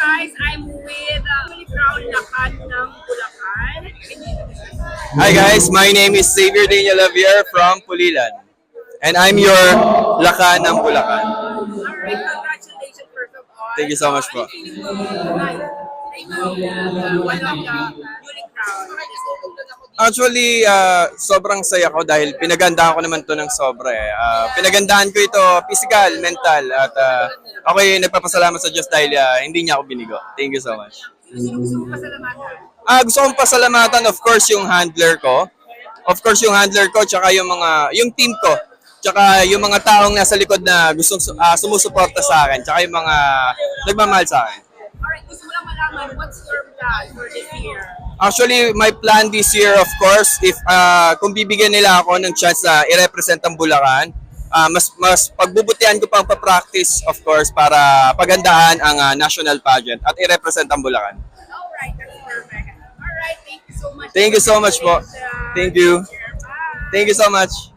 guys, I'm with Really Crown Lakan ng Bulacan. Hi guys, my name is Xavier Daniel Javier from Pulilan. And I'm your Lakan ng Bulacan. Alright, congratulations first of all. Thank you so much po. Ano feeling mo tonight? One of the Really Crown. Actually, sobrang saya ko dahil pinagandaan ko naman to ng sobra eh. Pinagandaan ko ito physical, mental, at ako ay nagpapasalamat sa Diyos dahil hindi niya ako binigo. Thank you so much. Sino gusto mo pasalamatan? Gusto kong pasalamatan of course yung handler ko. Of course yung handler ko, tsaka yung team ko. Tsaka yung mga taong nasa likod na gustong sumusuporta sa akin, tsaka yung mga nagmamahal sa akin. Alright, gusto mo lang malaman, what's your plan for this year? Actually, my plan this year, of course, if kung bibigyan nila ako ng chance na i-represent ang Bulacan, mas pagbubutihan ko pang pa-practice, of course, para pagandaan ang national pageant at i-represent ang Bulacan. Alright, that's perfect. Alright, thank you so much. Thank you so much po. Thank you. Bye. Thank you so much.